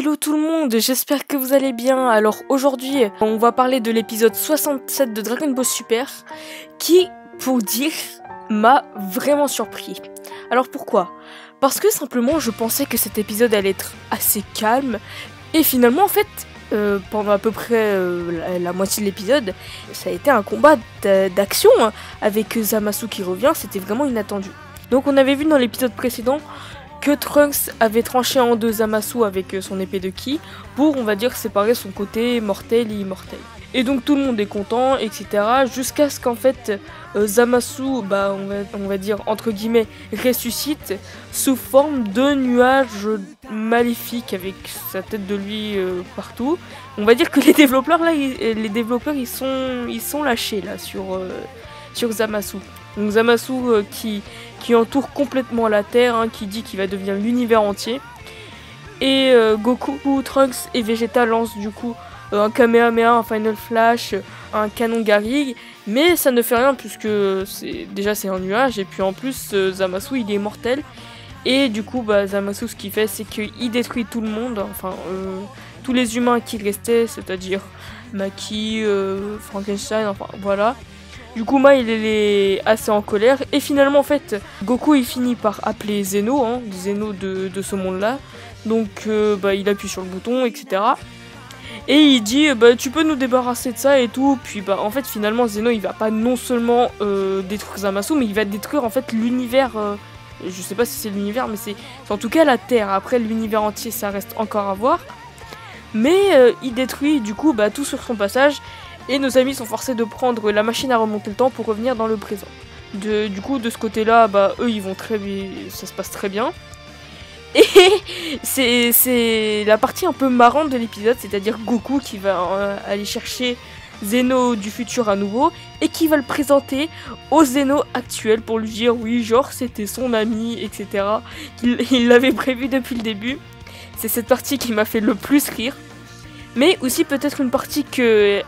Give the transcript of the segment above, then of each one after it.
Hello tout le monde, j'espère que vous allez bien. Alors aujourd'hui, on va parler de l'épisode 67 de Dragon Ball Super qui, pour dire, m'a vraiment surpris. Alors pourquoi? Parce que simplement je pensais que cet épisode allait être assez calme et finalement en fait, pendant à peu près la moitié de l'épisode, ça a été un combat d'action avec Zamasu qui revient, c'était vraiment inattendu. Donc on avait vu dans l'épisode précédent que Trunks avait tranché en deux Zamasu avec son épée de ki pour, on va dire, séparer son côté mortel et immortel. Et donc tout le monde est content, etc. Jusqu'à ce qu'en fait Zamasu, on va dire entre guillemets, ressuscite sous forme de nuages maléfiques avec sa tête de lui partout. On va dire que les développeurs là, ils sont lâchés là sur Zamasu. Donc Zamasu qui entoure complètement la Terre, hein, qui dit qu'il va devenir l'univers entier. Et Goku, Trunks et Vegeta lancent du coup un Kamehameha, un Final Flash, un canon Garrigue. Mais ça ne fait rien puisque c'est un nuage et puis en plus Zamasu il est immortel. Et du coup Zamasu ce qu'il fait c'est qu'il détruit tout le monde, enfin tous les humains qui restaient, c'est-à-dire Maki, Frankenstein, enfin voilà. Du coup, il est assez en colère. Et finalement, en fait, Goku, il finit par appeler Zeno, hein, Zeno de ce monde-là. Donc, il appuie sur le bouton, etc. Et il dit, tu peux nous débarrasser de ça et tout. Puis, en fait, finalement, Zeno, il va pas non seulement détruire Zamasu, mais il va détruire, en fait, l'univers. Je sais pas si c'est l'univers, mais c'est en tout cas la Terre. Après, l'univers entier, ça reste encore à voir. Mais il détruit, du coup, tout sur son passage. Et nos amis sont forcés de prendre la machine à remonter le temps pour revenir dans le présent. Du coup, de ce côté-là, eux, ils vont très bien, ça se passe très bien. Et c'est la partie un peu marrante de l'épisode, c'est-à-dire Goku qui va aller chercher Zeno du futur à nouveau et qui va le présenter au Zeno actuel pour lui dire oui, genre c'était son ami, etc. Il l'avait prévu depuis le début. C'est cette partie qui m'a fait le plus rire. Mais aussi peut-être une partie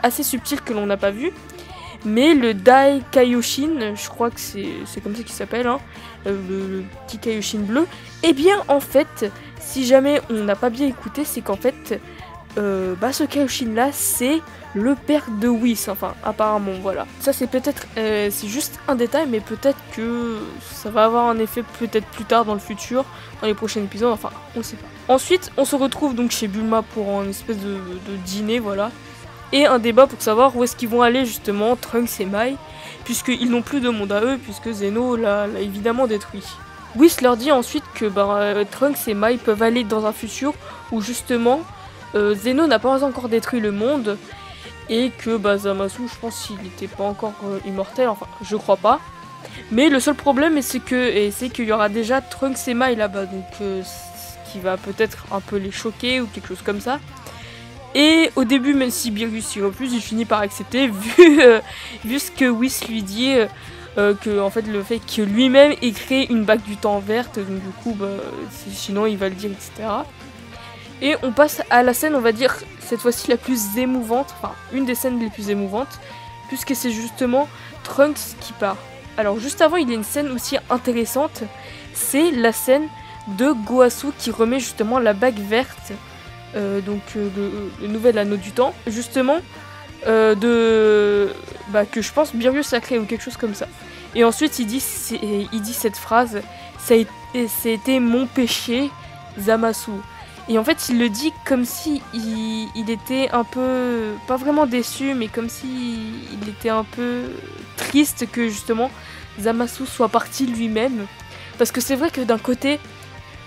assez subtile que l'on n'a pas vue. Mais le Dai Kaioshin, je crois que c'est comme ça qu'il s'appelle, hein, le petit Kaioshin bleu. Eh bien en fait, si jamais on n'a pas bien écouté, c'est qu'en fait, ce Kaioshin là, c'est le père de Whis, enfin apparemment voilà. Ça c'est peut-être, c'est juste un détail, mais peut-être que ça va avoir un effet peut-être plus tard dans le futur, dans les prochains épisodes, enfin on ne sait pas. Ensuite on se retrouve donc chez Bulma pour un espèce de dîner, voilà. Et un débat pour savoir où est-ce qu'ils vont aller justement Trunks et Mai, puisqu'ils n'ont plus de monde à eux, puisque Zeno l'a évidemment détruit. Whis leur dit ensuite que Trunks et Mai peuvent aller dans un futur où justement Zeno n'a pas encore détruit le monde, et que Zamasu, je pense qu'il n'était pas encore immortel, enfin je crois pas. Mais le seul problème c'est qu'il y aura déjà Trunks et Mai là-bas, donc ce qui va peut-être un peu les choquer ou quelque chose comme ça. Et au début, même si Beerus y refuse, il finit par accepter vu ce que Whis lui dit, que en fait le fait que lui-même ait créé une bague du temps verte, donc du coup sinon il va le dire, etc. Et on passe à la scène, on va dire, cette fois-ci la plus émouvante, enfin une des scènes les plus émouvantes, puisque c'est justement Trunks qui part. Alors juste avant, il y a une scène aussi intéressante, c'est la scène de Gohasu qui remet justement la bague verte, le nouvel anneau du temps, justement, que je pense Beerus a créé ou quelque chose comme ça. Et ensuite il dit cette phrase, c'était mon péché, Zamasu. Et en fait, il le dit comme si il était un peu, pas vraiment déçu, mais comme si il était un peu triste que justement Zamasu soit parti lui-même. Parce que c'est vrai que d'un côté,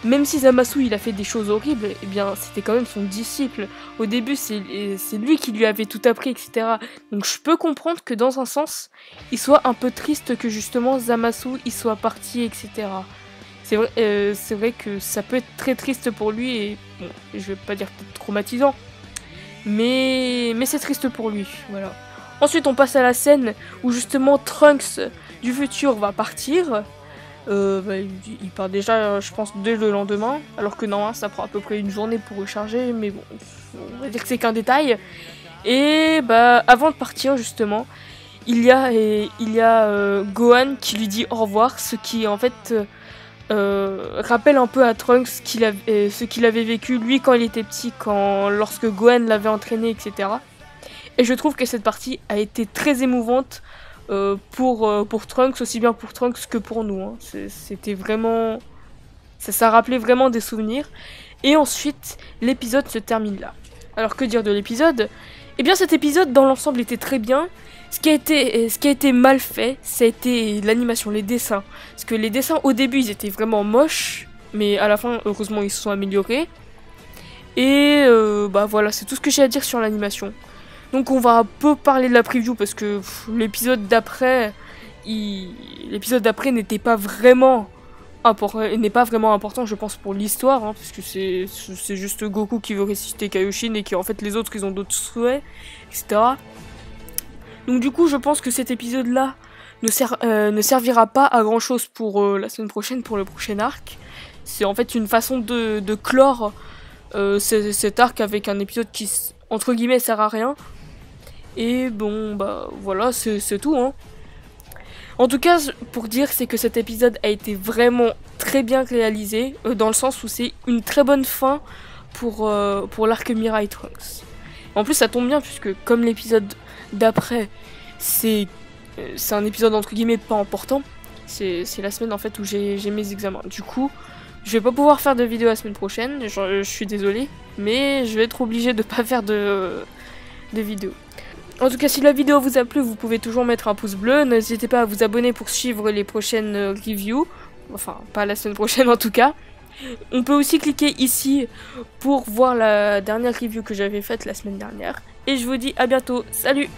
même si Zamasu il a fait des choses horribles, eh bien c'était quand même son disciple. Au début, c'est lui qui lui avait tout appris, etc. Donc je peux comprendre que dans un sens, il soit un peu triste que justement Zamasu il soit parti, etc. C'est vrai que ça peut être très triste pour lui et bon, je vais pas dire peut-être traumatisant, mais c'est triste pour lui, voilà. Ensuite on passe à la scène où justement Trunks du futur va partir. Il part déjà, je pense, dès le lendemain, alors que normalement ça prend à peu près une journée pour recharger, mais bon, on va dire que c'est qu'un détail. Et avant de partir justement, il y a Gohan qui lui dit au revoir, ce qui en fait rappelle un peu à Trunks ce qu'il avait vécu lui quand il était petit, lorsque Gohan l'avait entraîné, etc. Et je trouve que cette partie a été très émouvante pour Trunks, aussi bien pour Trunks que pour nous. Hein. C'était vraiment... Ça rappelait vraiment des souvenirs. Et ensuite, l'épisode se termine là. Alors que dire de l'épisode? Eh bien cet épisode dans l'ensemble était très bien. Ce qui a été mal fait, ça a été l'animation, les dessins. Parce que les dessins au début ils étaient vraiment moches, mais à la fin heureusement ils se sont améliorés. Et bah voilà, c'est tout ce que j'ai à dire sur l'animation. Donc on va un peu parler de la preview parce que l'épisode d'après n'était pas vraiment important, je pense, pour l'histoire, hein, parce que c'est juste Goku qui veut ressusciter Kaioshin et en fait les autres ils ont d'autres souhaits, etc. Donc du coup je pense que cet épisode là ne servira pas à grand chose pour la semaine prochaine, pour le prochain arc. C'est en fait une façon de clore cet arc avec un épisode qui entre guillemets sert à rien. Et bon bah voilà, c'est tout hein. En tout cas, pour dire, c'est que cet épisode a été vraiment très bien réalisé, dans le sens où c'est une très bonne fin pour l'arc Mirai Trunks. En plus, ça tombe bien, puisque comme l'épisode d'après, c'est un épisode entre guillemets pas important, c'est la semaine en fait où j'ai mes examens. Du coup, je vais pas pouvoir faire de vidéo la semaine prochaine, je suis désolée, mais je vais être obligée de pas faire de vidéo. En tout cas, si la vidéo vous a plu, vous pouvez toujours mettre un pouce bleu. N'hésitez pas à vous abonner pour suivre les prochaines reviews. Enfin, pas la semaine prochaine en tout cas. On peut aussi cliquer ici pour voir la dernière review que j'avais faite la semaine dernière. Et je vous dis à bientôt. Salut!